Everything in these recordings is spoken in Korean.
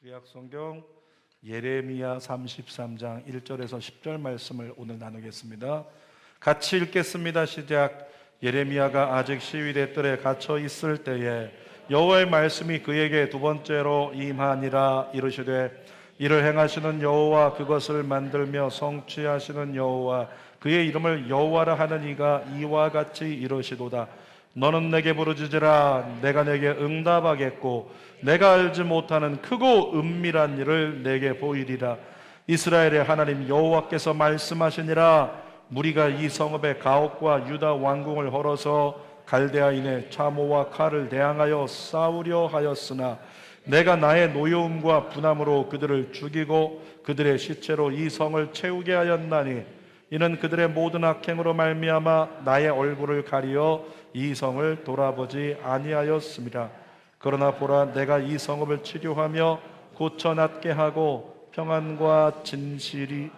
구약 성경 예레미야 33장 1절에서 10절 말씀을 오늘 나누겠습니다. 같이 읽겠습니다. 시작. 예레미야가 아직 시위대 뜰에 갇혀 있을 때에 여호와의 말씀이 그에게 두 번째로 임하니라. 이르시되 이를 행하시는 여호와, 그것을 만들며 성취하시는 여호와, 그의 이름을 여호와라 하는 이가 이와 같이 이르시도다. 너는 내게 부르짖으라. 내가 내게 응답하겠고 내가 알지 못하는 크고 은밀한 일을 내게 보이리라. 이스라엘의 하나님 여호와께서 말씀하시니라. 무리가 이 성읍의 가옥과 유다 왕궁을 헐어서 갈대아인의 차모와 칼을 대항하여 싸우려 하였으나 내가 나의 노여움과 분함으로 그들을 죽이고 그들의 시체로 이 성을 채우게 하였나니 이는 그들의 모든 악행으로 말미암아 나의 얼굴을 가리어 이 성을 돌아보지 아니하였습니다. 그러나 보라, 내가 이 성읍을 치료하며 고쳐낫게 하고 평안과 진실이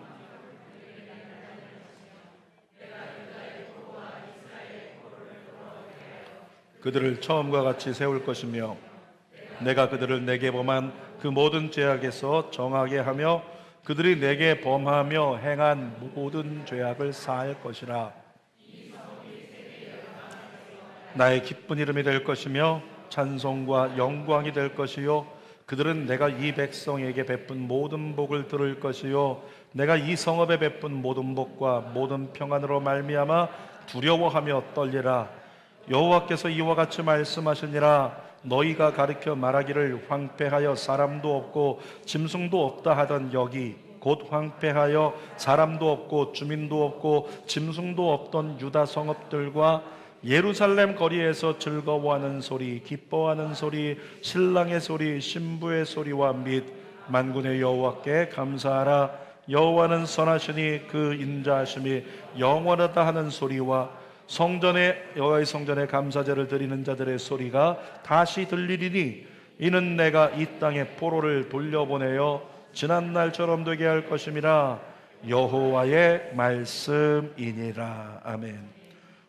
그들을 처음과 같이 세울 것이며 내가 그들을 내게 범한 그 모든 죄악에서 정하게 하며 그들이 내게 범하며 행한 모든 죄악을 사할 것이라. 나의 기쁜 이름이 될 것이며 찬송과 영광이 될 것이요 그들은 내가 이 백성에게 베푼 모든 복을 들을 것이요 내가 이 성읍에 베푼 모든 복과 모든 평안으로 말미암아 두려워하며 떨리라. 여호와께서 이와 같이 말씀하시니라. 너희가 가르쳐 말하기를 황폐하여 사람도 없고 짐승도 없다 하던 여기 곧 황폐하여 사람도 없고 주민도 없고 짐승도 없던 유다 성읍들과 예루살렘 거리에서 즐거워하는 소리, 기뻐하는 소리, 신랑의 소리, 신부의 소리와 및 만군의 여호와께 감사하라. 여호와는 선하시니 그 인자하심이 영원하다 하는 소리와 성전에 여호와의 성전에 감사제를 드리는 자들의 소리가 다시 들리리니 이는 내가 이 땅에 포로를 돌려보내어 지난 날처럼 되게 할 것임이라. 여호와의 말씀이니라. 아멘.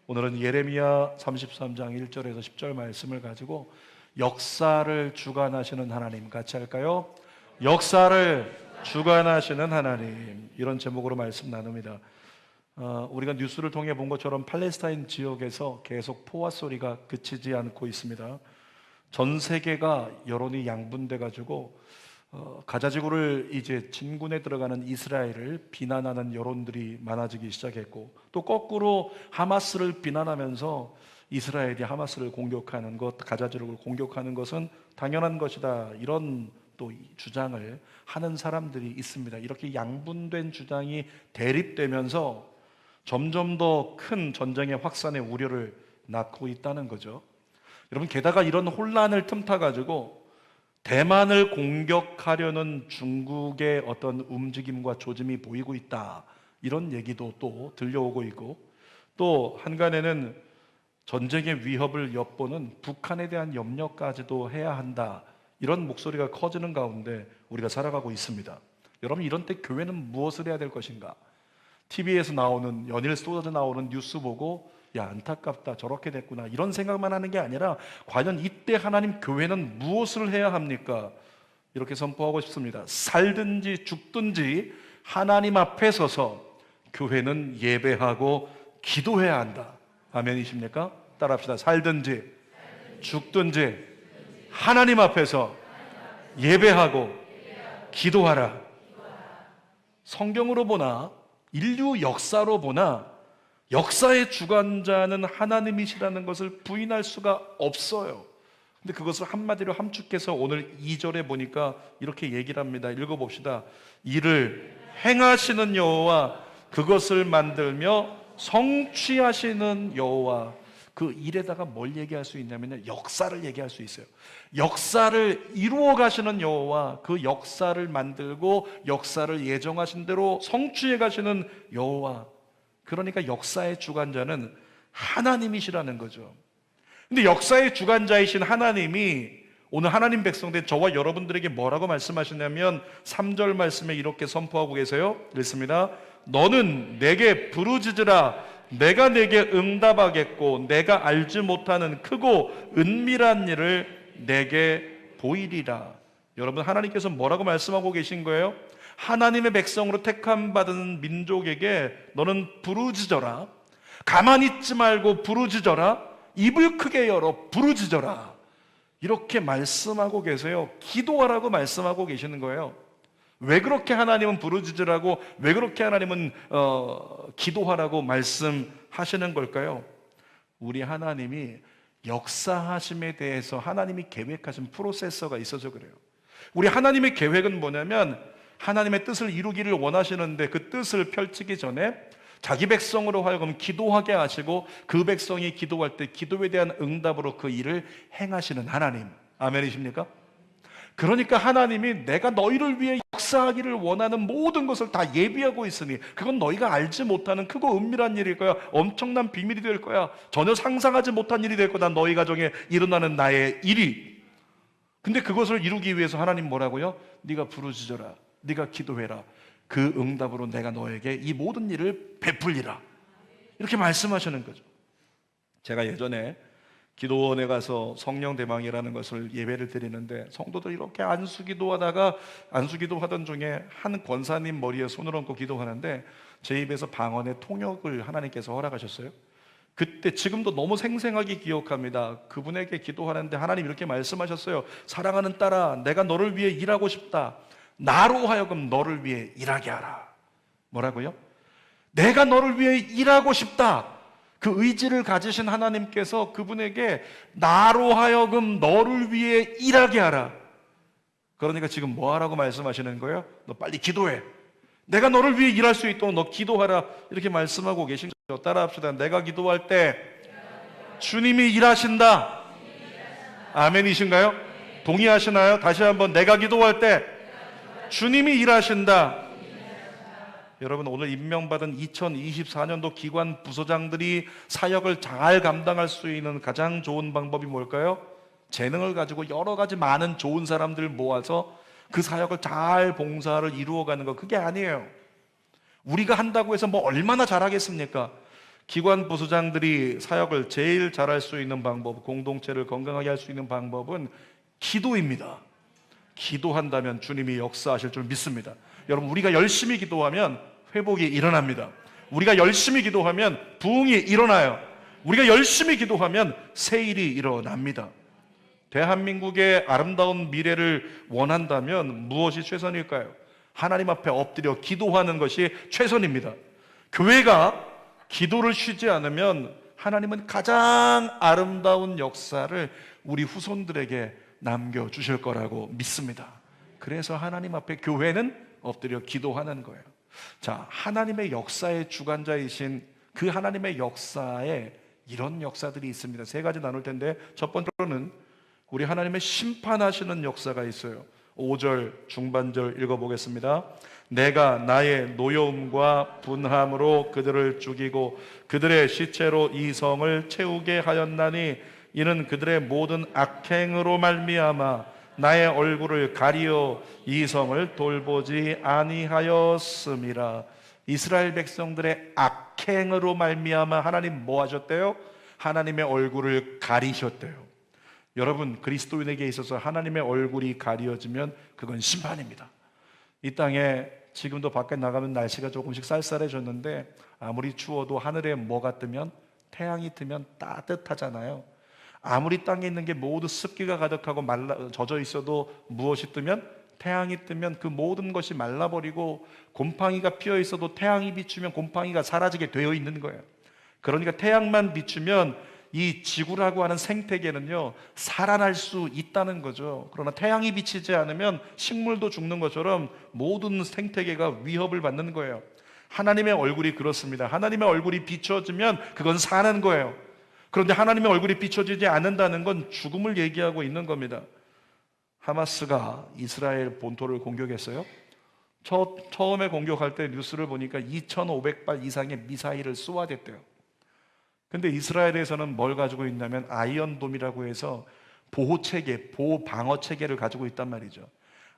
오늘은 예레미야 33장 1절에서 10절 말씀을 가지고 역사를 주관하시는 하나님, 같이 할까요? 역사를 주관하시는 하나님, 이런 제목으로 말씀 나눕니다. 우리가 뉴스를 통해 본 것처럼 팔레스타인 지역에서 계속 포화 소리가 그치지 않고 있습니다. 전 세계가 여론이 양분돼 가지고 가자지구를 이제 진군에 들어가는 이스라엘을 비난하는 여론들이 많아지기 시작했고, 또 거꾸로 하마스를 비난하면서 이스라엘이 하마스를 공격하는 것, 가자지구를 공격하는 것은 당연한 것이다, 이런 또 주장을 하는 사람들이 있습니다. 이렇게 양분된 주장이 대립되면서 점점 더 큰 전쟁의 확산의 우려를 낳고 있다는 거죠. 여러분, 게다가 이런 혼란을 틈타 가지고 대만을 공격하려는 중국의 어떤 움직임과 조짐이 보이고 있다, 이런 얘기도 또 들려오고 있고, 또 한간에는 전쟁의 위협을 엿보는 북한에 대한 염려까지도 해야 한다, 이런 목소리가 커지는 가운데 우리가 살아가고 있습니다. 여러분, 이런 때 교회는 무엇을 해야 될 것인가? TV에서 나오는, 연일 쏟아져 나오는 뉴스 보고 야, 안타깝다, 저렇게 됐구나, 이런 생각만 하는 게 아니라 과연 이때 하나님, 교회는 무엇을 해야 합니까? 이렇게 선포하고 싶습니다. 살든지 죽든지 하나님 앞에 서서 교회는 예배하고 기도해야 한다. 아멘이십니까? 따라합시다. 살든지 죽든지 하나님 앞에서 예배하고 기도하라. 성경으로 보나 인류 역사로 보나 역사의 주관자는 하나님이시라는 것을 부인할 수가 없어요. 근데 그것을 한마디로 함축해서 오늘 2절에 보니까 이렇게 얘기를 합니다. 읽어봅시다. 이를 행하시는 여호와, 그것을 만들며 성취하시는 여호와. 그 일에다가 뭘 얘기할 수 있냐면 역사를 얘기할 수 있어요. 역사를 이루어 가시는 여호와, 그 역사를 만들고 역사를 예정하신 대로 성취해 가시는 여호와. 그러니까 역사의 주관자는 하나님이시라는 거죠. 근데 역사의 주관자이신 하나님이 오늘 하나님 백성된 저와 여러분들에게 뭐라고 말씀하시냐면 3절 말씀에 이렇게 선포하고 계세요. 읽습니다. 너는 내게 부르짖으라. 내가 내게 응답하겠고 내가 알지 못하는 크고 은밀한 일을 내게 보이리라. 여러분, 하나님께서 뭐라고 말씀하고 계신 거예요? 하나님의 백성으로 택함 받은 민족에게 너는 부르짖어라, 가만히 있지 말고 부르짖어라, 입을 크게 열어 부르짖어라, 이렇게 말씀하고 계세요. 기도하라고 말씀하고 계시는 거예요. 왜 그렇게 하나님은 부르짖으라고, 왜 그렇게 하나님은 기도하라고 말씀하시는 걸까요? 우리 하나님이 역사하심에 대해서 하나님이 계획하신 프로세서가 있어서 그래요. 우리 하나님의 계획은 뭐냐면, 하나님의 뜻을 이루기를 원하시는데 그 뜻을 펼치기 전에 자기 백성으로 하여금 기도하게 하시고, 그 백성이 기도할 때 기도에 대한 응답으로 그 일을 행하시는 하나님. 아멘이십니까? 그러니까 하나님이 내가 너희를 위해 역사하기를 원하는 모든 것을 다 예비하고 있으니 그건 너희가 알지 못하는 크고 은밀한 일일 거야. 엄청난 비밀이 될 거야. 전혀 상상하지 못한 일이 될 거다. 너희 가정에 일어나는 나의 일이. 근데 그것을 이루기 위해서 하나님 뭐라고요? 네가 부르짖어라, 네가 기도해라, 그 응답으로 내가 너에게 이 모든 일을 베풀리라, 이렇게 말씀하시는 거죠. 제가 예전에 기도원에 가서 성령 대망이라는 것을 예배를 드리는데, 성도들 이렇게 안수기도 하던 중에 한 권사님 머리에 손을 얹고 기도하는데 제 입에서 방언의 통역을 하나님께서 허락하셨어요. 그때 지금도 너무 생생하게 기억합니다. 그분에게 기도하는데 하나님 이렇게 말씀하셨어요. 사랑하는 딸아, 내가 너를 위해 일하고 싶다. 나로 하여금 너를 위해 일하게 하라. 뭐라고요? 내가 너를 위해 일하고 싶다. 그 의지를 가지신 하나님께서 그분에게 나로 하여금 너를 위해 일하게 하라. 그러니까 지금 뭐 하라고 말씀하시는 거예요? 너 빨리 기도해. 내가 너를 위해 일할 수 있도록 너 기도하라, 이렇게 말씀하고 계신 거죠. 따라합시다. 내가 기도할 때 주님이 일하신다. 아멘이신가요? 동의하시나요? 다시 한번, 내가 기도할 때 주님이 일하신다. 여러분, 오늘 임명받은 2024년도 기관 부서장들이 사역을 잘 감당할 수 있는 가장 좋은 방법이 뭘까요? 재능을 가지고 여러 가지 많은 좋은 사람들 모아서 그 사역을 잘 봉사를 이루어가는 거, 그게 아니에요. 우리가 한다고 해서 뭐 얼마나 잘하겠습니까? 기관 부서장들이 사역을 제일 잘할 수 있는 방법, 공동체를 건강하게 할 수 있는 방법은 기도입니다. 기도한다면 주님이 역사하실 줄 믿습니다. 여러분, 우리가 열심히 기도하면 회복이 일어납니다. 우리가 열심히 기도하면 부흥이 일어나요. 우리가 열심히 기도하면 새 일이 일어납니다. 대한민국의 아름다운 미래를 원한다면 무엇이 최선일까요? 하나님 앞에 엎드려 기도하는 것이 최선입니다. 교회가 기도를 쉬지 않으면 하나님은 가장 아름다운 역사를 우리 후손들에게 남겨주실 거라고 믿습니다. 그래서 하나님 앞에 교회는 엎드려 기도하는 거예요. 자, 하나님의 역사의 주관자이신 그 하나님의 역사에 이런 역사들이 있습니다. 세 가지 나눌 텐데, 첫 번째로는 우리 하나님의 심판하시는 역사가 있어요. 5절 중반절 읽어보겠습니다. 내가 나의 노여움과 분함으로 그들을 죽이고 그들의 시체로 이 성을 채우게 하였나니 이는 그들의 모든 악행으로 말미암아 나의 얼굴을 가리어 이 성을 돌보지 아니하였음이라. 이스라엘 백성들의 악행으로 말미암아 하나님 뭐 하셨대요? 하나님의 얼굴을 가리셨대요. 여러분, 그리스도인에게 있어서 하나님의 얼굴이 가려지면 그건 심판입니다. 이 땅에 지금도 밖에 나가면 날씨가 조금씩 쌀쌀해졌는데 아무리 추워도 하늘에 뭐가 뜨면, 태양이 뜨면 따뜻하잖아요. 아무리 땅에 있는 게 모두 습기가 가득하고 젖어 있어도 무엇이 뜨면, 태양이 뜨면 그 모든 것이 말라버리고, 곰팡이가 피어 있어도 태양이 비추면 곰팡이가 사라지게 되어 있는 거예요. 그러니까 태양만 비추면 이 지구라고 하는 생태계는요 살아날 수 있다는 거죠. 그러나 태양이 비치지 않으면 식물도 죽는 것처럼 모든 생태계가 위협을 받는 거예요. 하나님의 얼굴이 그렇습니다. 하나님의 얼굴이 비춰지면 그건 사는 거예요. 그런데 하나님의 얼굴이 비춰지지 않는다는 건 죽음을 얘기하고 있는 겁니다. 하마스가 이스라엘 본토를 공격했어요. 처음에 공격할 때 뉴스를 보니까 2,500발 이상의 미사일을 쏘아댔대요. 근데 이스라엘에서는 뭘 가지고 있냐면 아이언돔이라고 해서 보호체계, 보호방어체계를 가지고 있단 말이죠.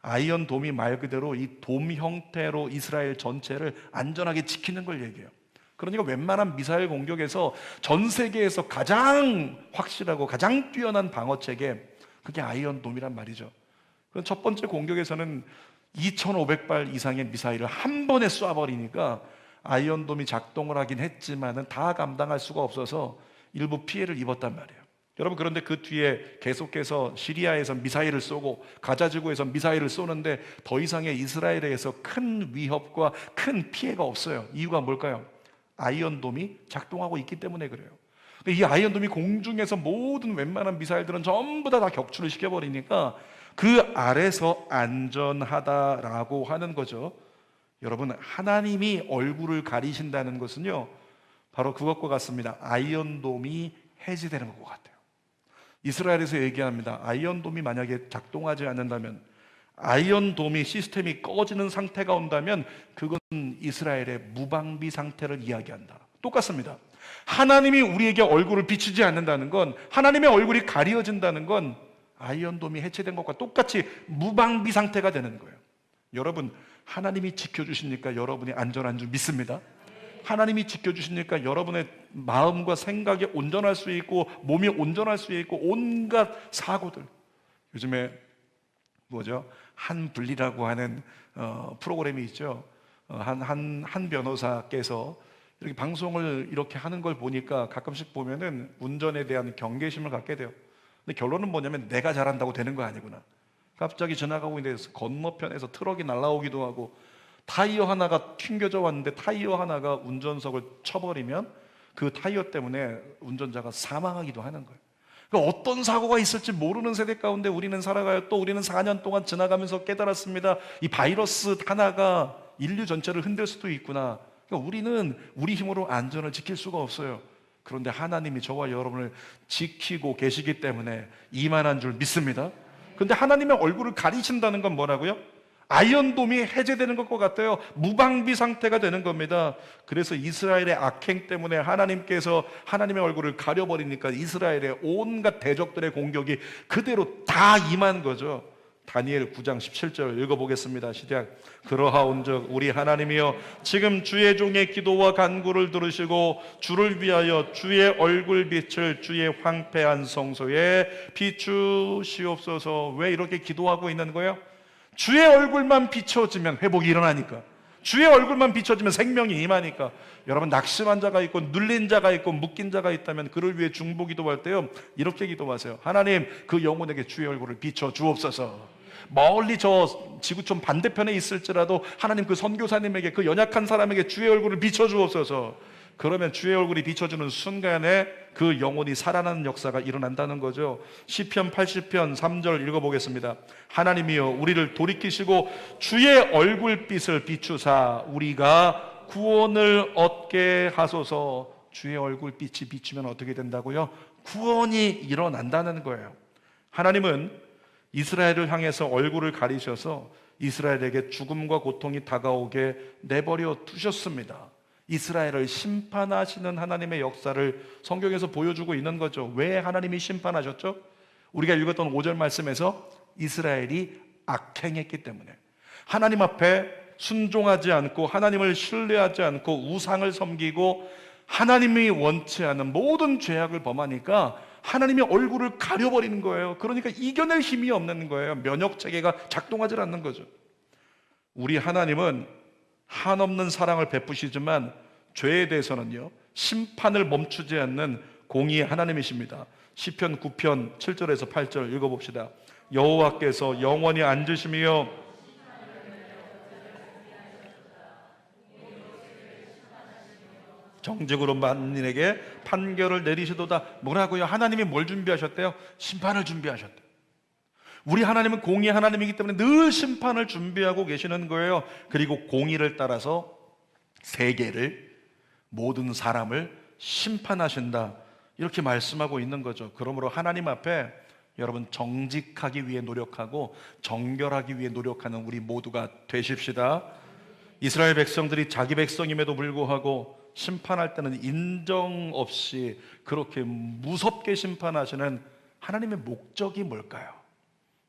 아이언돔이 말 그대로 이 돔 형태로 이스라엘 전체를 안전하게 지키는 걸 얘기해요. 그러니까 웬만한 미사일 공격에서 전 세계에서 가장 확실하고 가장 뛰어난 방어체계, 그게 아이언돔이란 말이죠. 첫 번째 공격에서는 2,500발 이상의 미사일을 한 번에 쏴버리니까 아이언돔이 작동을 하긴 했지만은 다 감당할 수가 없어서 일부 피해를 입었단 말이에요. 여러분, 그런데 그 뒤에 계속해서 시리아에서 미사일을 쏘고 가자지구에서 미사일을 쏘는데 더 이상의 이스라엘에 의해서 큰 위협과 큰 피해가 없어요. 이유가 뭘까요? 아이언돔이 작동하고 있기 때문에 그래요. 이 아이언돔이 공중에서 모든 웬만한 미사일들은 전부 다 격추를 시켜버리니까 그 아래서 안전하다라고 하는 거죠. 여러분, 하나님이 얼굴을 가리신다는 것은요, 바로 그것과 같습니다. 아이언돔이 해제되는 것과 같아요. 이스라엘에서 얘기합니다. 아이언돔이 만약에 작동하지 않는다면, 아이언돔이 시스템이 꺼지는 상태가 온다면 그건 이스라엘의 무방비 상태를 이야기한다. 똑같습니다. 하나님이 우리에게 얼굴을 비추지 않는다는 건, 하나님의 얼굴이 가려진다는 건 아이언돔이 해체된 것과 똑같이 무방비 상태가 되는 거예요. 여러분, 하나님이 지켜주시니까 여러분이 안전한 줄 믿습니다. 하나님이 지켜주시니까 여러분의 마음과 생각이 온전할 수 있고 몸이 온전할 수 있고 온갖 사고들, 요즘에 뭐죠? 한분리라고 하는 프로그램이 있죠. 한 변호사께서 이렇게 방송을 이렇게 하는 걸 보니까 가끔씩 보면은 운전에 대한 경계심을 갖게 돼요. 근데 결론은 뭐냐면 내가 잘한다고 되는 거 아니구나. 갑자기 지나가고 있는데 건너편에서 트럭이 날아오기도 하고, 타이어 하나가 튕겨져 왔는데 타이어 하나가 운전석을 쳐버리면 그 타이어 때문에 운전자가 사망하기도 하는 거예요. 그러니까 어떤 사고가 있을지 모르는 세대 가운데 우리는 살아가요. 또 우리는 4년 동안 지나가면서 깨달았습니다. 이 바이러스 하나가 인류 전체를 흔들 수도 있구나. 그러니까 우리는 우리 힘으로 안전을 지킬 수가 없어요. 그런데 하나님이 저와 여러분을 지키고 계시기 때문에 이만한 줄 믿습니다. 그런데 하나님의 얼굴을 가리신다는 건 뭐라고요? 아이언돔이 해제되는 것과 같아요. 무방비 상태가 되는 겁니다. 그래서 이스라엘의 악행 때문에 하나님께서 하나님의 얼굴을 가려버리니까 이스라엘의 온갖 대적들의 공격이 그대로 다 임한 거죠. 다니엘 9장 17절 읽어보겠습니다. 시작. 그러하온즉 우리 하나님이여 지금 주의 종의 기도와 간구를 들으시고 주를 위하여 주의 얼굴빛을 주의 황폐한 성소에 비추시옵소서. 왜 이렇게 기도하고 있는 거예요? 주의 얼굴만 비춰지면 회복이 일어나니까, 주의 얼굴만 비춰지면 생명이 임하니까. 여러분, 낙심한 자가 있고 눌린 자가 있고 묶인 자가 있다면 그를 위해 중보 기도할 때요, 이렇게 기도하세요. 하나님, 그 영혼에게 주의 얼굴을 비춰 주옵소서. 멀리 저 지구촌 반대편에 있을지라도 하나님, 그 선교사님에게, 그 연약한 사람에게 주의 얼굴을 비춰 주옵소서. 그러면 주의 얼굴이 비춰주는 순간에 그 영혼이 살아나는 역사가 일어난다는 거죠. 시편 80편 3절 읽어보겠습니다. 하나님이여 우리를 돌이키시고 주의 얼굴빛을 비추사 우리가 구원을 얻게 하소서. 주의 얼굴빛이 비추면 어떻게 된다고요? 구원이 일어난다는 거예요. 하나님은 이스라엘을 향해서 얼굴을 가리셔서 이스라엘에게 죽음과 고통이 다가오게 내버려 두셨습니다. 이스라엘을 심판하시는 하나님의 역사를 성경에서 보여주고 있는 거죠. 왜 하나님이 심판하셨죠? 우리가 읽었던 5절 말씀에서 이스라엘이 악행했기 때문에, 하나님 앞에 순종하지 않고 하나님을 신뢰하지 않고 우상을 섬기고 하나님이 원치 않은 모든 죄악을 범하니까 하나님의 얼굴을 가려버리는 거예요. 그러니까 이겨낼 힘이 없는 거예요. 면역체계가 작동하지 않는 거죠. 우리 하나님은 한없는 사랑을 베푸시지만 죄에 대해서는요, 심판을 멈추지 않는 공의의 하나님이십니다. 시편 9편 7절에서 8절 읽어봅시다. 여호와께서 영원히 앉으시며 정직으로 만민에게 판결을 내리시도다. 뭐라고요? 하나님이 뭘 준비하셨대요? 심판을 준비하셨대요. 우리 하나님은 공의 하나님이기 때문에 늘 심판을 준비하고 계시는 거예요. 그리고 공의를 따라서 세계를, 모든 사람을 심판하신다, 이렇게 말씀하고 있는 거죠. 그러므로 하나님 앞에 여러분, 정직하기 위해 노력하고 정결하기 위해 노력하는 우리 모두가 되십시다. 이스라엘 백성들이 자기 백성임에도 불구하고 심판할 때는 인정 없이 그렇게 무섭게 심판하시는 하나님의 목적이 뭘까요?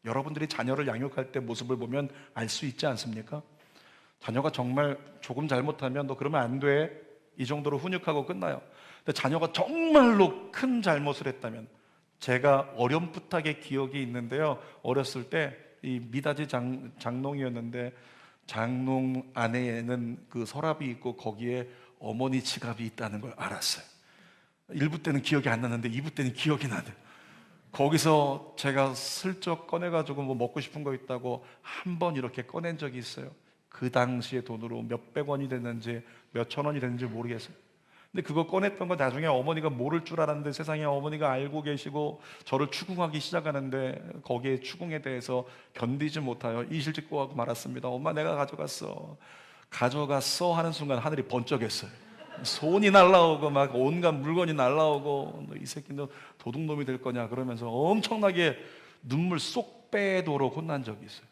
여러분들이 자녀를 양육할 때 모습을 보면 알 수 있지 않습니까? 자녀가 정말 조금 잘못하면 너 그러면 안 돼, 이 정도로 훈육하고 끝나요. 근데 자녀가 정말로 큰 잘못을 했다면, 제가 어렴풋하게 기억이 있는데요, 어렸을 때 이 미닫이 장롱이었는데 장롱 안에는 그 서랍이 있고 거기에 어머니 지갑이 있다는 걸 알았어요. 1부 때는 기억이 안 났는데 2부 때는 기억이 나네요. 거기서 제가 슬쩍 꺼내가지고 뭐 먹고 싶은 거 있다고 한 번 이렇게 꺼낸 적이 있어요. 그 당시에 돈으로 몇백 원이 됐는지 몇천 원이 됐는지 모르겠어요. 근데 그거 꺼냈던 거 나중에 어머니가 모를 줄 알았는데 세상에 어머니가 알고 계시고 저를 추궁하기 시작하는데 거기에 추궁에 대해서 견디지 못하여 이실직고 하고 말았습니다. 엄마, 내가 가져갔어 하는 순간 하늘이 번쩍했어요. 손이 날라오고 막 온갖 물건이 날라오고, 너 이 새끼 너 도둑놈이 될 거냐 그러면서 엄청나게 눈물 쏙 빼도록 혼난 적이 있어요.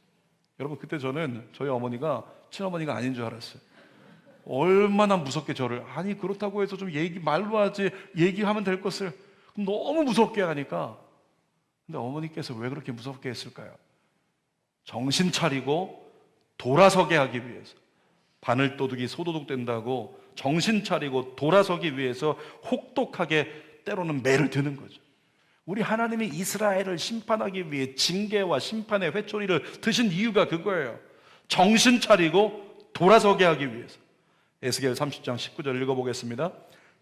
여러분, 그때 저는 저희 어머니가 친어머니가 아닌 줄 알았어요. 얼마나 무섭게 저를, 아니 그렇다고 해서 좀 말로 하지, 얘기하면 될 것을 너무 무섭게 하니까. 근데 어머니께서 왜 그렇게 무섭게 했을까요? 정신 차리고 돌아서게 하기 위해서. 바늘도둑이 소도둑 된다고 정신 차리고 돌아서기 위해서 혹독하게 때로는 매를 드는 거죠. 우리 하나님이 이스라엘을 심판하기 위해 징계와 심판의 회초리를 드신 이유가 그거예요. 정신 차리고 돌아서게 하기 위해서. 에스겔 30장 19절 읽어보겠습니다.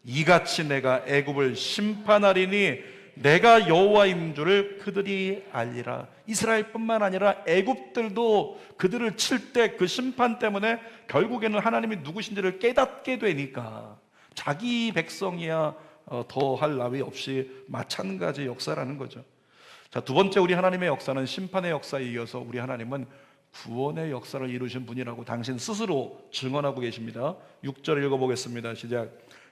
이같이 내가 애굽을 심판하리니 내가 여호와인 줄을 그들이 알리라. 이스라엘뿐만 아니라 애굽들도 그들을 칠 때 그 심판 때문에 결국에는 하나님이 누구신지를 깨닫게 되니까 자기 백성이야 더 할 나위 없이 마찬가지 역사라는 거죠. 자, 두 번째 우리 하나님의 역사는 심판의 역사에 이어서 우리 하나님은 구원의 역사를 이루신 분이라고 당신 스스로 증언하고 계십니다. 6절 읽어보겠습니다. 시작.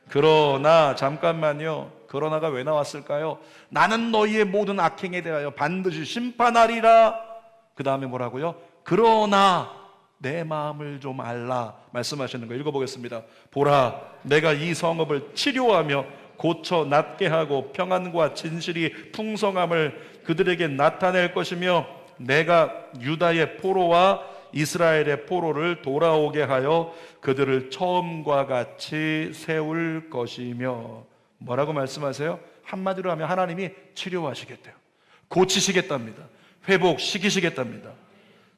그러나, 잠깐만요, 그러나가 왜 나왔을까요? 나는 너희의 모든 악행에 대하여 반드시 심판하리라. 그 다음에 뭐라고요? 그러나 내 마음을 좀 알라 말씀하시는 거 읽어보겠습니다. 보라, 내가 이 성읍을 치료하며 고쳐 낫게 하고 평안과 진실이 풍성함을 그들에게 나타낼 것이며 내가 유다의 포로와 이스라엘의 포로를 돌아오게 하여 그들을 처음과 같이 세울 것이며. 뭐라고 말씀하세요? 한마디로 하면 하나님이 치료하시겠대요. 고치시겠답니다. 회복시키시겠답니다.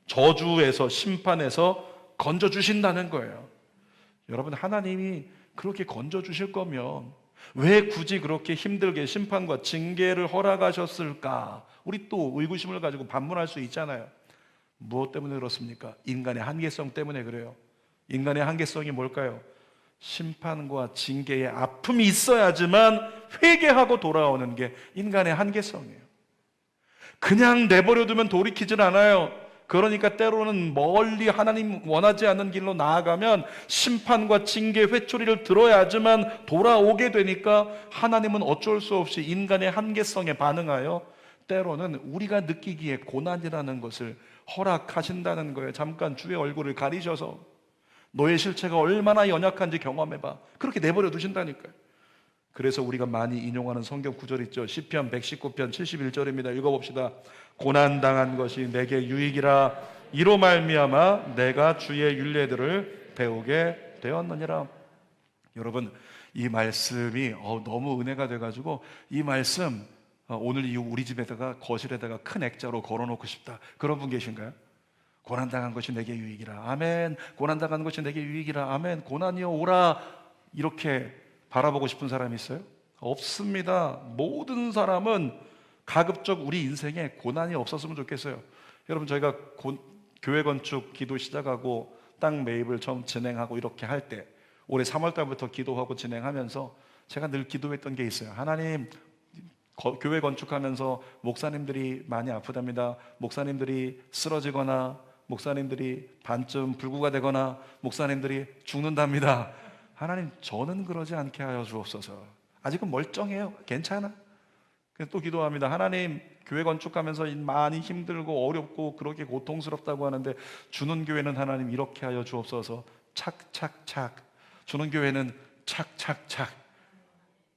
저주에서, 심판에서 건져주신다는 거예요. 여러분, 하나님이 그렇게 건져주실 거면 왜 굳이 그렇게 힘들게 심판과 징계를 허락하셨을까? 우리 또 의구심을 가지고 반문할 수 있잖아요. 무엇 때문에 그렇습니까? 인간의 한계성 때문에 그래요. 인간의 한계성이 뭘까요? 심판과 징계의 아픔이 있어야지만 회개하고 돌아오는 게 인간의 한계성이에요. 그냥 내버려두면 돌이키질 않아요. 그러니까 때로는 멀리 하나님 원하지 않는 길로 나아가면 심판과 징계 회초리를 들어야지만 돌아오게 되니까 하나님은 어쩔 수 없이 인간의 한계성에 반응하여 때로는 우리가 느끼기에 고난이라는 것을 허락하신다는 거예요. 잠깐 주의 얼굴을 가리셔서 너의 실체가 얼마나 연약한지 경험해봐. 그렇게 내버려 두신다니까요. 그래서 우리가 많이 인용하는 성경 구절 있죠. 시편 119편 71절입니다. 읽어봅시다. 고난당한 것이 내게 유익이라. 이로 말미암아 내가 주의 율례들을 배우게 되었느니라. 여러분, 이 말씀이 너무 은혜가 돼가지고 이 말씀 오늘 이후 우리 집에다가 거실에다가 큰 액자로 걸어놓고 싶다. 그런 분 계신가요? 고난당한 것이 내게 유익이라. 아멘. 고난당한 것이 내게 유익이라. 아멘. 고난이여 오라. 이렇게 바라보고 싶은 사람이 있어요? 없습니다. 모든 사람은 가급적 우리 인생에 고난이 없었으면 좋겠어요. 여러분, 저희가 교회 건축 기도 시작하고 땅 매입을 처음 진행하고 이렇게 할 때 올해 3월 달부터 기도하고 진행하면서 제가 늘 기도했던 게 있어요. 하나님, 교회 건축하면서 목사님들이 많이 아프답니다. 목사님들이 쓰러지거나 목사님들이 반쯤 불구가 되거나 목사님들이 죽는답니다. 하나님, 저는 그러지 않게 하여 주옵소서. 아직은 멀쩡해요. 괜찮아. 그래서 또 기도합니다. 하나님, 교회 건축하면서 많이 힘들고 어렵고 그렇게 고통스럽다고 하는데 주는 교회는 하나님 이렇게 하여 주옵소서. 착착착. 주는 교회는 착착착.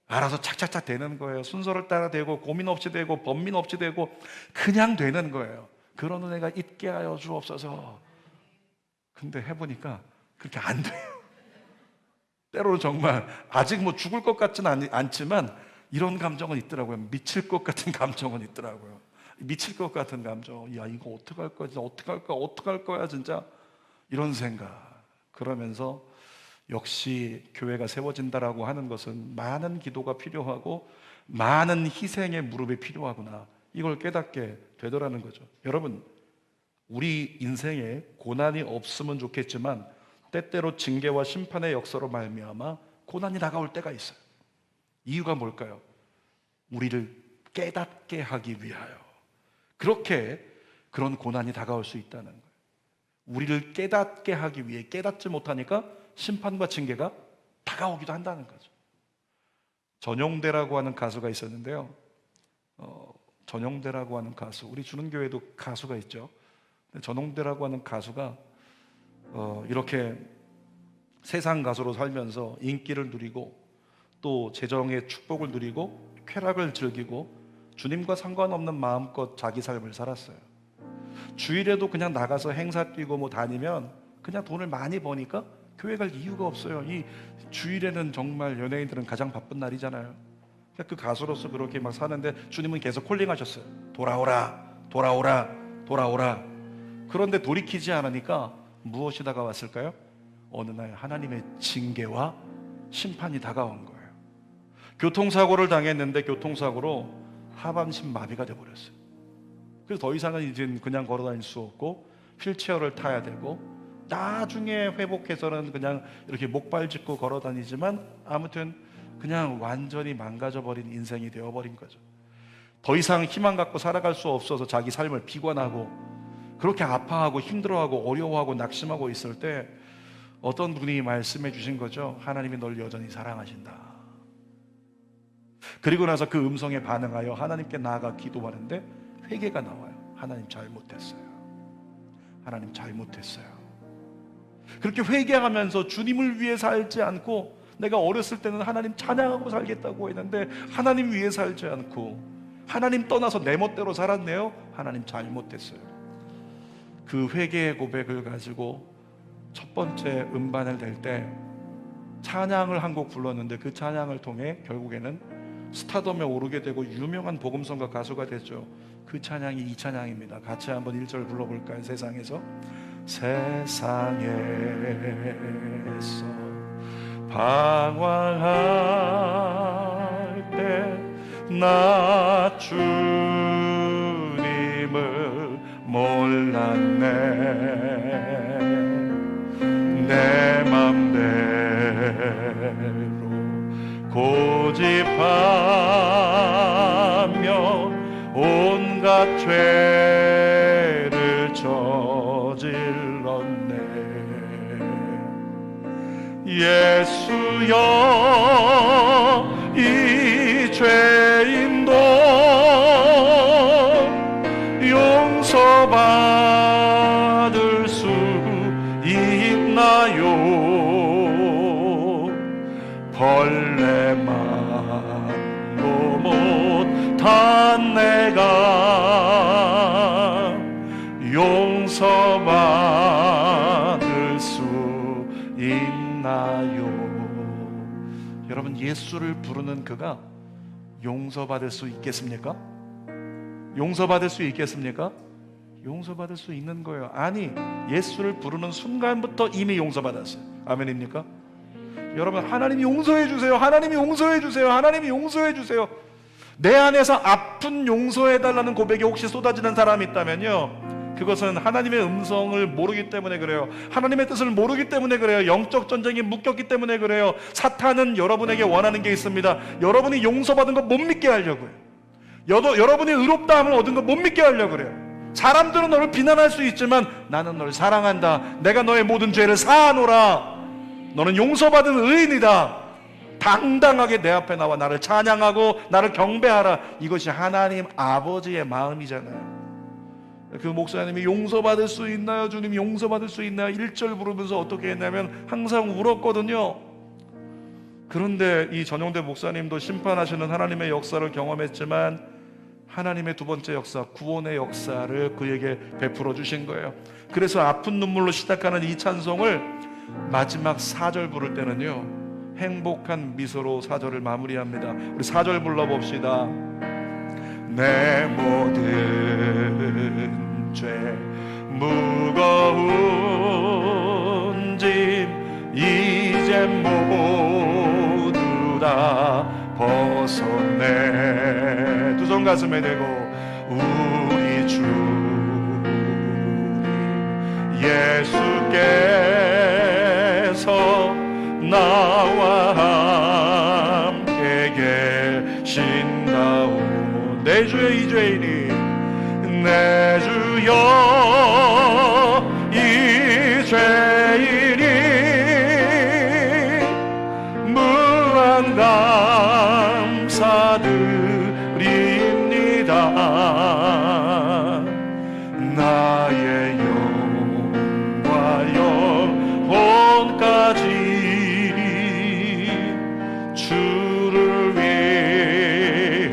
알아서 착착착 되는 거예요. 순서를 따라 되고 고민 없이 되고 번민 없이 되고 그냥 되는 거예요. 그런 은혜가 있게 하여 주옵소서. 근데 해보니까 그렇게 안 돼요. 때로는 정말 아직 뭐 죽을 것 같지는 않지만 이런 감정은 있더라고요. 미칠 것 같은 감정은 있더라고요. 미칠 것 같은 감정. 야, 이거 어떡할 거야? 진짜 어떡할 거야 진짜. 이런 생각. 그러면서 역시 교회가 세워진다라고 하는 것은 많은 기도가 필요하고 많은 희생의 무릎이 필요하구나, 이걸 깨닫게 되더라는 거죠. 여러분, 우리 인생에 고난이 없으면 좋겠지만 때때로 징계와 심판의 역사로 말미암아 고난이 다가올 때가 있어요. 이유가 뭘까요? 우리를 깨닫게 하기 위하여 그렇게 그런 고난이 다가올 수 있다는 거예요. 우리를 깨닫게 하기 위해 깨닫지 못하니까 심판과 징계가 다가오기도 한다는 거죠. 전용대라고 하는 가수가 있었는데요. 전용대라고 하는 가수, 우리 주는교회도 가수가 있죠. 전용대라고 하는 가수가 이렇게 세상 가수로 살면서 인기를 누리고 또 재정의 축복을 누리고 쾌락을 즐기고 주님과 상관없는 마음껏 자기 삶을 살았어요. 주일에도 그냥 나가서 행사 뛰고 뭐 다니면 그냥 돈을 많이 버니까 교회 갈 이유가 없어요. 이 주일에는 정말 연예인들은 가장 바쁜 날이잖아요. 그 가수로서 그렇게 막 사는데 주님은 계속 콜링하셨어요. 돌아오라, 돌아오라, 돌아오라. 그런데 돌이키지 않으니까 무엇이 다가왔을까요? 어느 날 하나님의 징계와 심판이 다가온 거예요. 교통사고를 당했는데 교통사고로 하반신 마비가 돼버렸어요. 그래서 더 이상은 이제 그냥 걸어 다닐 수 없고 휠체어를 타야 되고, 나중에 회복해서는 그냥 이렇게 목발 짚고 걸어 다니지만 아무튼 그냥 완전히 망가져버린 인생이 되어버린 거죠. 더 이상 희망 갖고 살아갈 수 없어서 자기 삶을 비관하고 그렇게 아파하고 힘들어하고 어려워하고 낙심하고 있을 때 어떤 분이 말씀해 주신 거죠. 하나님이 널 여전히 사랑하신다. 그리고 나서 그 음성에 반응하여 하나님께 나아가 기도하는데 회개가 나와요. 하나님 잘못했어요. 하나님 잘못했어요. 그렇게 회개하면서 주님을 위해 살지 않고, 내가 어렸을 때는 하나님 찬양하고 살겠다고 했는데 하나님 위해 살지 않고 하나님 떠나서 내 멋대로 살았네요. 하나님 잘못했어요. 그 회개의 고백을 가지고 첫 번째 음반을 낼 때 찬양을 한 곡 불렀는데 그 찬양을 통해 결국에는 스타덤에 오르게 되고 유명한 복음성가 가수가 됐죠. 그 찬양이 이 찬양입니다. 같이 한번 1절 불러볼까요? 세상에서 방황할 때 나 주님을 몰랐네. 내 맘대로 고집하며 온갖 죄를 저질렀네. 예수여, 이 죄인도 용서받을 수 있나요? 벌레만도 못한 내가 용서받을 수 있나요? 여러분, 예수를 부르는 그가 용서받을 수 있겠습니까? 용서받을 수 있겠습니까? 용서받을 수 있는 거예요. 아니, 예수를 부르는 순간부터 이미 용서받았어요. 아멘입니까? 여러분, 하나님이 용서해 주세요. 하나님이 용서해 주세요. 하나님이 용서해 주세요. 내 안에서 아픈 용서해 달라는 고백이 혹시 쏟아지는 사람이 있다면요, 그것은 하나님의 음성을 모르기 때문에 그래요. 하나님의 뜻을 모르기 때문에 그래요. 영적 전쟁에 묶였기 때문에 그래요. 사탄은 여러분에게 원하는 게 있습니다. 여러분이 용서받은 거 못 믿게 하려고요. 여러분이 의롭다함을 얻은 거 못 믿게 하려고 그래요. 사람들은 너를 비난할 수 있지만 나는 너를 사랑한다. 내가 너의 모든 죄를 사하노라. 너는 용서받은 의인이다. 당당하게 내 앞에 나와 나를 찬양하고 나를 경배하라. 이것이 하나님 아버지의 마음이잖아요. 그 목사님이 용서받을 수 있나요? 주님 용서받을 수 있나요? 1절 부르면서 어떻게 했냐면 항상 울었거든요. 그런데 이 전용대 목사님도 심판하시는 하나님의 역사를 경험했지만 하나님의 두 번째 역사, 구원의 역사를 그에게 베풀어 주신 거예요. 그래서 아픈 눈물로 시작하는 이 찬송을 마지막 4절 부를 때는요, 행복한 미소로 4절을 마무리합니다. 우리 4절 불러봅시다. 내 모든 죄 무거운 짐 이제 모두 다 벗어내. 두 손 가슴에 대고 우리 주 예수께서 나와 함께 계신다오. 내 주의 이 죄인이 내 주여 이 죄인이 무한 감사드립니다. 나의 영과 영혼까지 주를 위해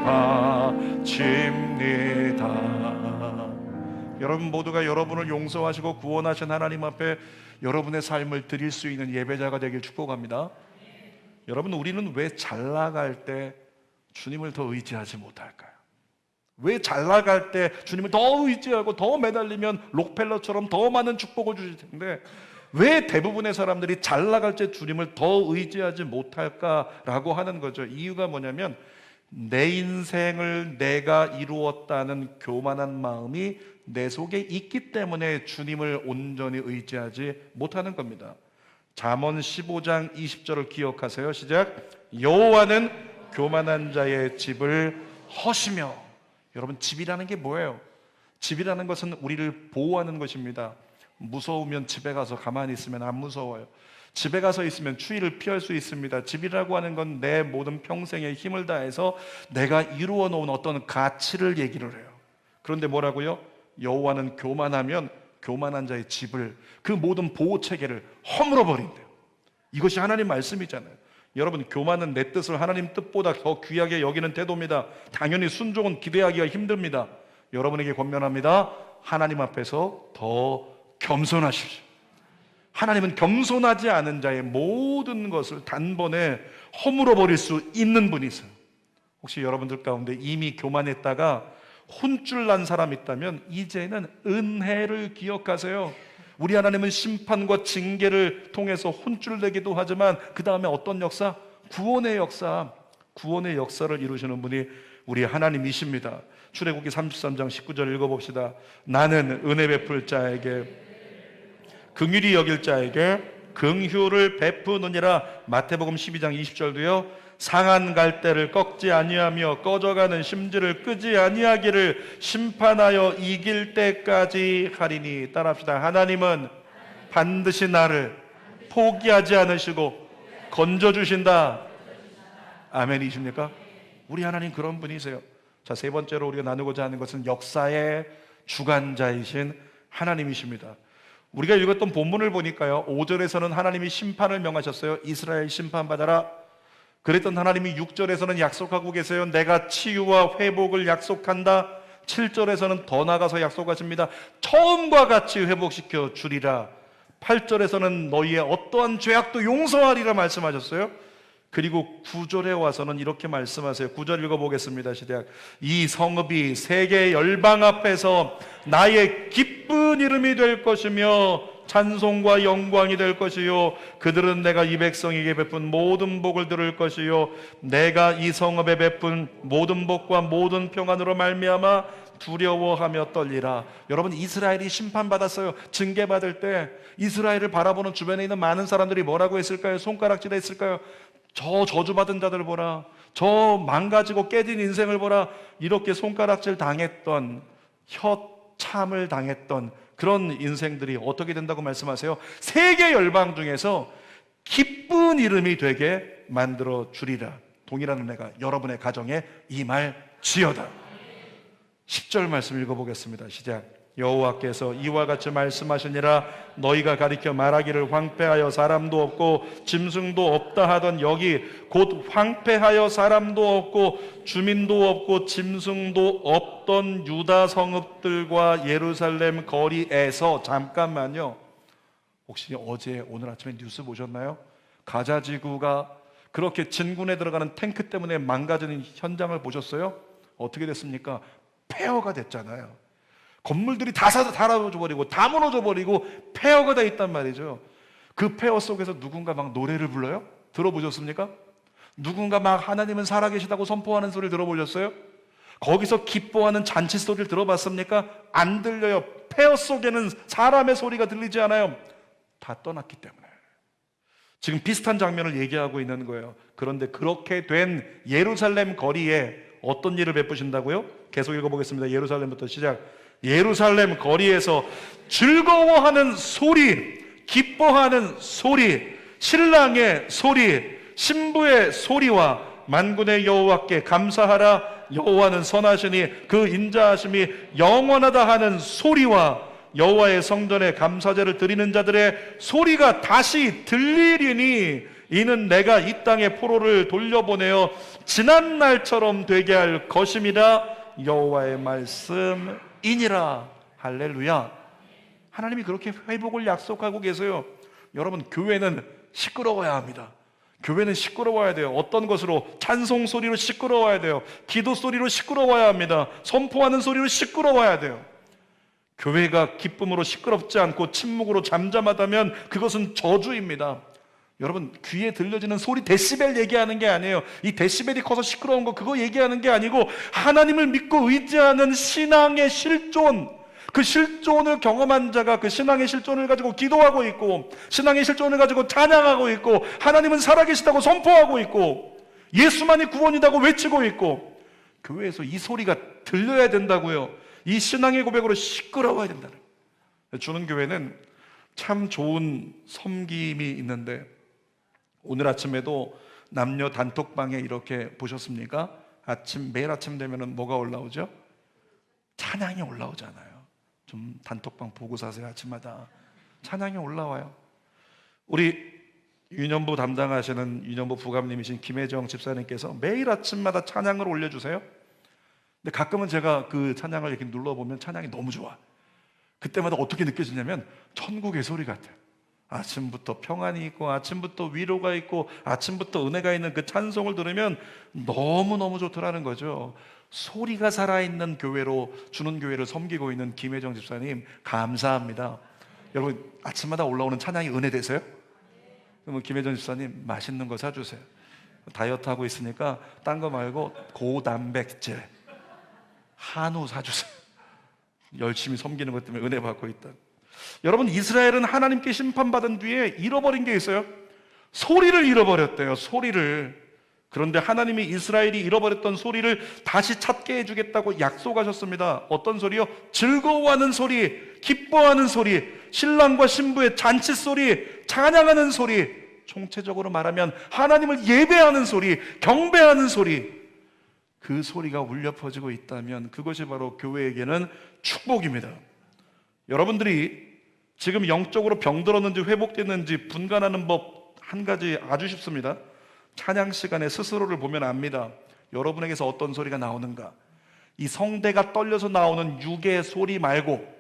바칩니다. 여러분 모두가 여러분을 용서하시고 구원하신 하나님 앞에 여러분의 삶을 드릴 수 있는 예배자가 되길 축복합니다. 여러분, 우리는 왜 잘 나갈 때 주님을 더 의지하지 못할까요? 왜 잘 나갈 때 주님을 더 의지하고 더 매달리면 록펠러처럼 더 많은 축복을 주실 텐데 왜 대부분의 사람들이 잘 나갈 때 주님을 더 의지하지 못할까라고 하는 거죠. 이유가 뭐냐면 내 인생을 내가 이루었다는 교만한 마음이 내 속에 있기 때문에 주님을 온전히 의지하지 못하는 겁니다. 잠언 15장 20절을 기억하세요. 시작. 여호와는 교만한 자의 집을 허시며. 여러분, 집이라는 게 뭐예요? 집이라는 것은 우리를 보호하는 것입니다. 무서우면 집에 가서 가만히 있으면 안 무서워요. 집에 가서 있으면 추위를 피할 수 있습니다. 집이라고 하는 건 내 모든 평생의 힘을 다해서 내가 이루어 놓은 어떤 가치를 얘기를 해요. 그런데 뭐라고요? 여호와는 교만하면 교만한 자의 집을, 그 모든 보호 체계를 허물어 버린대요. 이것이 하나님 말씀이잖아요. 여러분, 교만은 내 뜻을 하나님 뜻보다 더 귀하게 여기는 태도입니다. 당연히 순종은 기대하기가 힘듭니다. 여러분에게 권면합니다. 하나님 앞에서 더 겸손하십시오. 하나님은 겸손하지 않은 자의 모든 것을 단번에 허물어 버릴 수 있는 분이세요. 혹시 여러분들 가운데 이미 교만했다가 혼쭐 난 사람 있다면 이제는 은혜를 기억하세요. 우리 하나님은 심판과 징계를 통해서 혼쭐 내기도 하지만 그 다음에 어떤 역사? 구원의 역사, 구원의 역사를 이루시는 분이 우리 하나님이십니다. 출애굽기 33장 19절 읽어봅시다. 나는 은혜 베풀 자에게 긍휼히 여길 자에게 긍휼을 베푸느니라. 마태복음 12장 20절도요. 상한 갈대를 꺾지 아니하며 꺼져가는 심지를 끄지 아니하기를 심판하여 이길 때까지 하리니. 따라합시다. 하나님은 반드시 나를 포기하지 않으시고 건져주신다. 아멘이십니까? 우리 하나님 그런 분이세요. 자, 세 번째로 우리가 나누고자 하는 것은 역사의 주관자이신 하나님이십니다. 우리가 읽었던 본문을 보니까요, 5절에서는 하나님이 심판을 명하셨어요. 이스라엘 심판받아라. 그랬던 하나님이 6절에서는 약속하고 계세요. 내가 치유와 회복을 약속한다. 7절에서는 더 나아가서 약속하십니다. 처음과 같이 회복시켜 주리라. 8절에서는 너희의 어떠한 죄악도 용서하리라 말씀하셨어요. 그리고 9절에 와서는 이렇게 말씀하세요. 9절 읽어보겠습니다. 시작. 이 성읍이 세계 열방 앞에서 나의 기쁜 이름이 될 것이며 찬송과 영광이 될 것이요 그들은 내가 이 백성에게 베푼 모든 복을 들을 것이요 내가 이 성읍에 베푼 모든 복과 모든 평안으로 말미암아 두려워하며 떨리라. 여러분, 이스라엘이 심판받았어요. 징계받을 때 이스라엘을 바라보는 주변에 있는 많은 사람들이 뭐라고 했을까요? 손가락질 했을까요? 저 저주받은 자들 보라, 저 망가지고 깨진 인생을 보라. 이렇게 손가락질 당했던, 혀참을 당했던 그런 인생들이 어떻게 된다고 말씀하세요? 세계 열방 중에서 기쁜 이름이 되게 만들어 주리라. 동일한 은혜가 여러분의 가정에 임할지어다. 10절 말씀 읽어보겠습니다. 시작. 여호와께서 이와 같이 말씀하시니라. 너희가 가리켜 말하기를 황폐하여 사람도 없고 짐승도 없다 하던 여기 곧 황폐하여 사람도 없고 주민도 없고 짐승도 없던 유다 성읍들과 예루살렘 거리에서. 잠깐만요. 혹시 어제 오늘 아침에 뉴스 보셨나요? 가자 지구가 그렇게 진군에 들어가는 탱크 때문에 망가지는 현장을 보셨어요? 어떻게 됐습니까? 폐허가 됐잖아요. 건물들이 다 사라져 버리고 다 무너져 버리고 폐허가 돼 있단 말이죠. 그 폐허 속에서 누군가 막 노래를 불러요? 들어보셨습니까? 누군가 막 하나님은 살아계시다고 선포하는 소리를 들어보셨어요? 거기서 기뻐하는 잔치 소리를 들어봤습니까? 안 들려요. 폐허 속에는 사람의 소리가 들리지 않아요. 다 떠났기 때문에. 지금 비슷한 장면을 얘기하고 있는 거예요. 그런데 그렇게 된 예루살렘 거리에 어떤 일을 베푸신다고요? 계속 읽어보겠습니다. 예루살렘부터 시작. 예루살렘 거리에서 즐거워하는 소리, 기뻐하는 소리, 신랑의 소리, 신부의 소리와 만군의 여호와께 감사하라. 여호와는 선하시니 그 인자하심이 영원하다 하는 소리와 여호와의 성전에 감사제를 드리는 자들의 소리가 다시 들리리니 이는 내가 이 땅에 포로를 돌려보내어 지난 날처럼 되게 할 것임이라. 여호와의 말씀이니라. 할렐루야. 하나님이 그렇게 회복을 약속하고 계세요. 여러분, 교회는 시끄러워야 합니다. 교회는 시끄러워야 돼요. 어떤 것으로? 찬송 소리로 시끄러워야 돼요. 기도 소리로 시끄러워야 합니다. 선포하는 소리로 시끄러워야 돼요. 교회가 기쁨으로 시끄럽지 않고 침묵으로 잠잠하다면 그것은 저주입니다. 여러분, 귀에 들려지는 소리 데시벨 얘기하는 게 아니에요. 이 데시벨이 커서 시끄러운 거 그거 얘기하는 게 아니고 하나님을 믿고 의지하는 신앙의 실존, 그 실존을 경험한 자가 그 신앙의 실존을 가지고 기도하고 있고 신앙의 실존을 가지고 찬양하고 있고 하나님은 살아계시다고 선포하고 있고 예수만이 구원이라고 외치고 있고 교회에서 이 소리가 들려야 된다고요. 이 신앙의 고백으로 시끄러워야 된다는 거예요. 주는 교회는 참 좋은 섬김이 있는데 오늘 아침에도 남녀 단톡방에 이렇게 보셨습니까? 매일 아침 되면 뭐가 올라오죠? 찬양이 올라오잖아요. 좀 단톡방 보고 사세요. 아침마다 찬양이 올라와요. 우리 유년부 담당하시는 유년부 부감님이신 김혜정 집사님께서 매일 아침마다 찬양을 올려주세요. 근데 가끔은 제가 그 찬양을 이렇게 눌러보면 찬양이 너무 좋아. 그때마다 어떻게 느껴지냐면 천국의 소리 같아요. 아침부터 평안이 있고 아침부터 위로가 있고 아침부터 은혜가 있는 그 찬송을 들으면 너무너무 좋더라는 거죠. 소리가 살아있는 교회로, 주는 교회를 섬기고 있는 김혜정 집사님 감사합니다. 여러분, 아침마다 올라오는 찬양이 은혜 되세요? 그러면 김혜정 집사님 맛있는 거 사주세요. 다이어트 하고 있으니까 딴 거 말고 고단백질 한우 사주세요. 열심히 섬기는 것 때문에 은혜 받고 있다. 여러분, 이스라엘은 하나님께 심판받은 뒤에 잃어버린 게 있어요. 소리를 잃어버렸대요. 소리를. 그런데 하나님이 이스라엘이 잃어버렸던 소리를 다시 찾게 해주겠다고 약속하셨습니다. 어떤 소리요? 즐거워하는 소리, 기뻐하는 소리, 신랑과 신부의 잔치 소리, 찬양하는 소리, 총체적으로 말하면 하나님을 예배하는 소리, 경배하는 소리, 그 소리가 울려 퍼지고 있다면 그것이 바로 교회에게는 축복입니다. 여러분들이 지금 영적으로 병들었는지 회복됐는지 분간하는 법 한 가지 아주 쉽습니다. 찬양 시간에 스스로를 보면 압니다. 여러분에게서 어떤 소리가 나오는가? 이 성대가 떨려서 나오는 육의 소리 말고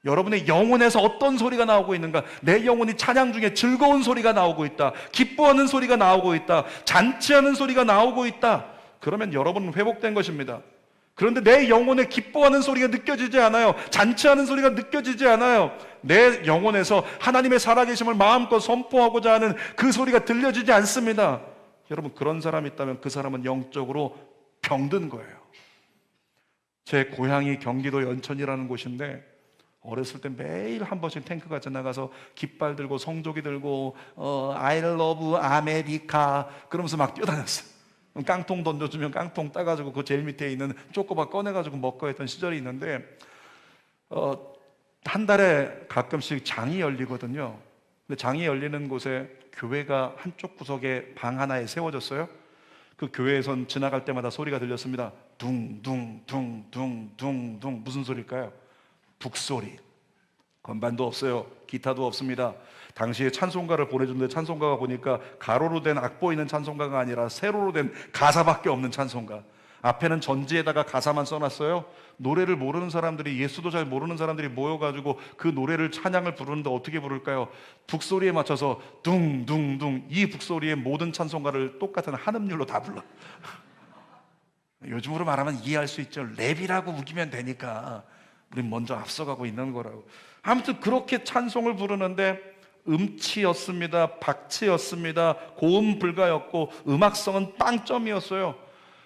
여러분의 영혼에서 어떤 소리가 나오고 있는가? 내 영혼이 찬양 중에 즐거운 소리가 나오고 있다, 기뻐하는 소리가 나오고 있다, 잔치하는 소리가 나오고 있다. 그러면 여러분은 회복된 것입니다. 그런데 내 영혼에 기뻐하는 소리가 느껴지지 않아요. 잔치하는 소리가 느껴지지 않아요. 내 영혼에서 하나님의 살아계심을 마음껏 선포하고자 하는 그 소리가 들려지지 않습니다. 여러분, 그런 사람이 있다면 그 사람은 영적으로 병든 거예요. 제 고향이 경기도 연천이라는 곳인데 어렸을 때 매일 한 번씩 탱크가 지나가서 깃발 들고 성조기 들고 I love 아메리카 그러면서 막 뛰어다녔어요. 깡통 던져주면 깡통 따가지고 그 제일 밑에 있는 쪼꼬바 꺼내가지고 먹고 했던 시절이 있는데 한 달에 가끔씩 장이 열리거든요. 근데 장이 열리는 곳에 교회가 한쪽 구석에 방 하나에 세워졌어요. 그 교회에선 지나갈 때마다 소리가 들렸습니다. 둥둥둥둥둥둥. 무슨 소리일까요? 북소리. 건반도 없어요. 기타도 없습니다. 당시에 찬송가를 보내줬는데 찬송가가 보니까 가로로 된 악보 있는 찬송가가 아니라 세로로 된 가사밖에 없는 찬송가. 앞에는 전지에다가 가사만 써놨어요. 노래를 모르는 사람들이, 예수도 잘 모르는 사람들이 모여가지고 그 노래를, 찬양을 부르는데 어떻게 부를까요? 북소리에 맞춰서 둥둥둥. 이 북소리에 모든 찬송가를 똑같은 한음률로 다 불러. 요즘으로 말하면 이해할 수 있죠. 랩이라고 우기면 되니까 우린 먼저 앞서가고 있는 거라고. 아무튼 그렇게 찬송을 부르는데 음치였습니다, 박치였습니다, 고음 불가였고 음악성은 빵점이었어요.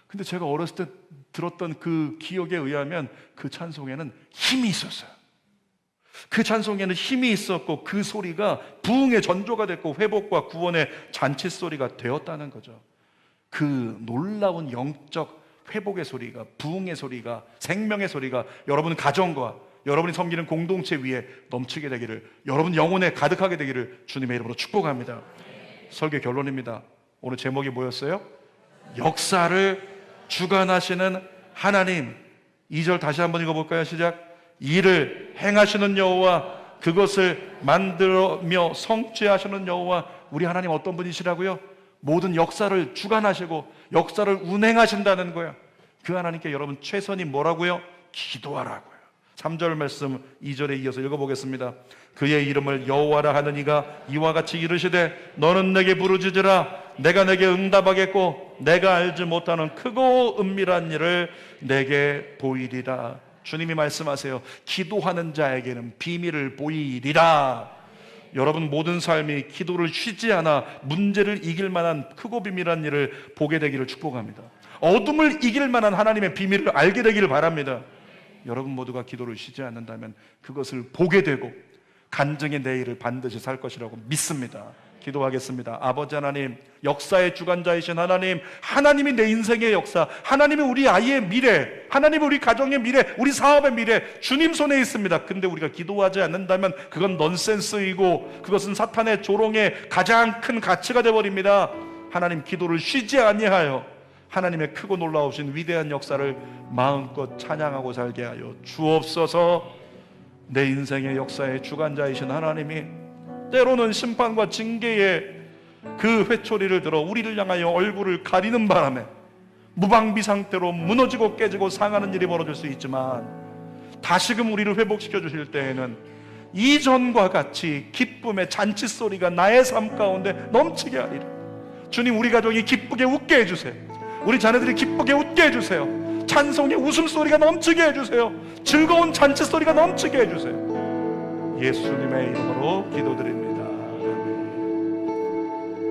근데 제가 어렸을 때 들었던 그 기억에 의하면 그 찬송에는 힘이 있었어요. 그 찬송에는 힘이 있었고 그 소리가 부흥의 전조가 됐고 회복과 구원의 잔치 소리가 되었다는 거죠. 그 놀라운 영적 회복의 소리가, 부흥의 소리가, 생명의 소리가 여러분 가정과 여러분이 섬기는 공동체 위에 넘치게 되기를, 여러분 영혼에 가득하게 되기를 주님의 이름으로 축복합니다. 설교 결론입니다. 오늘 제목이 뭐였어요? 역사를 주관하시는 하나님. 2절 다시 한번 읽어볼까요? 시작. 일을 행하시는 여호와, 그것을 만들며 성취하시는 여호와. 우리 하나님 어떤 분이시라고요? 모든 역사를 주관하시고 역사를 운행하신다는 거예요. 그 하나님께 여러분 최선이 뭐라고요? 기도하라고요. 3절 말씀 2절에 이어서 읽어보겠습니다. 그의 이름을 여호와라 하는 이가 이와 같이 이르시되 너는 내게 부르짖으라. 내가 내게 응답하겠고 내가 알지 못하는 크고 은밀한 일을 내게 보이리라. 주님이 말씀하세요. 기도하는 자에게는 비밀을 보이리라. 여러분 모든 삶이 기도를 쉬지 않아 문제를 이길 만한 크고 비밀한 일을 보게 되기를 축복합니다. 어둠을 이길 만한 하나님의 비밀을 알게 되기를 바랍니다. 여러분 모두가 기도를 쉬지 않는다면 그것을 보게 되고 간증의 내일을 반드시 살 것이라고 믿습니다. 기도하겠습니다. 아버지 하나님, 역사의 주관자이신 하나님, 하나님이 내 인생의 역사, 하나님이 우리 아이의 미래, 하나님이 우리 가정의 미래, 우리 사업의 미래 주님 손에 있습니다. 근데 우리가 기도하지 않는다면 그건 넌센스이고 그것은 사탄의 조롱의 가장 큰 가치가 되어버립니다. 하나님, 기도를 쉬지 아니하여 하나님의 크고 놀라우신 위대한 역사를 마음껏 찬양하고 살게 하여 주옵소서. 내 인생의 역사의 주관자이신 하나님이 때로는 심판과 징계의 그 회초리를 들어 우리를 향하여 얼굴을 가리는 바람에 무방비 상태로 무너지고 깨지고 상하는 일이 벌어질 수 있지만 다시금 우리를 회복시켜 주실 때에는 이전과 같이 기쁨의 잔치 소리가 나의 삶 가운데 넘치게 하리라. 주님, 우리 가정이 기쁘게 웃게 해주세요. 우리 자녀들이 기쁘게 웃게 해주세요. 찬송의 웃음소리가 넘치게 해주세요. 즐거운 잔치소리가 넘치게 해주세요. 예수님의 이름으로 기도드립니다.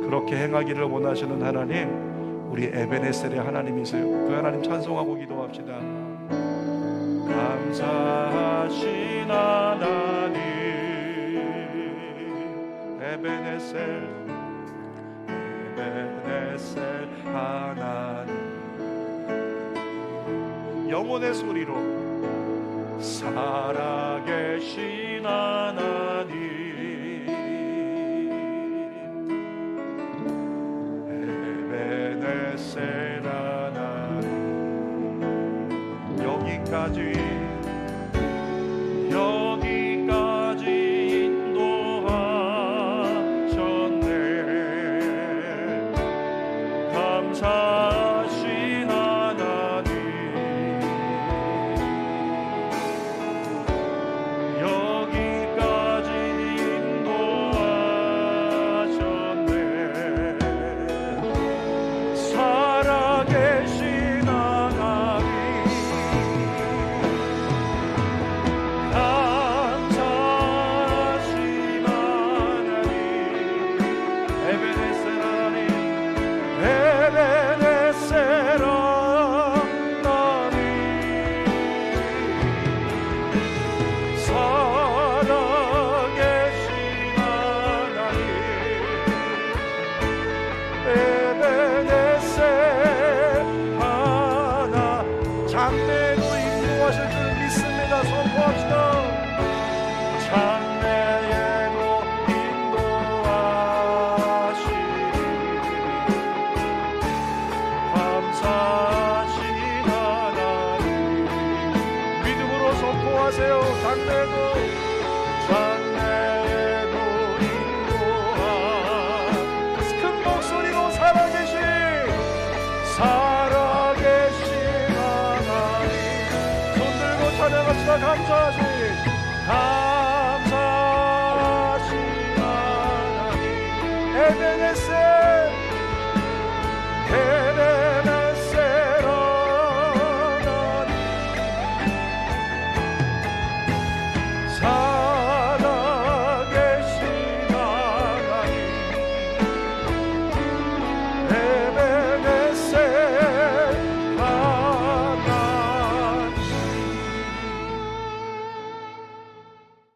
그렇게 행하기를 원하시는 하나님, 우리 에베네셀의 하나님이세요. 그 하나님 찬송하고 기도합시다. 감사하신 하나님, 에베네셀 하나님, 영혼의 소리로 살아계신 하나님, 에베네셀 하나님, 여기까지 인도하셨네. 감사하신 하나님, 여기까지 인도하셨네. 살아계신 하나님, 감사하신 하나님, 에베네셀 하나님, 에베네셀 하나님, 살아계신 하나님, 에베네셀 하나. 장래에도 인도하실 줄 믿습니다. 선포합시다. 장래에도 인도하시리. 감사하신 하나님, 믿음으로 선포하세요. 장래에도 인도하. 큰 목소리로 살아계신 하나님, 손 들고 찬양합시다. 감사하신 하나님, 에베네셀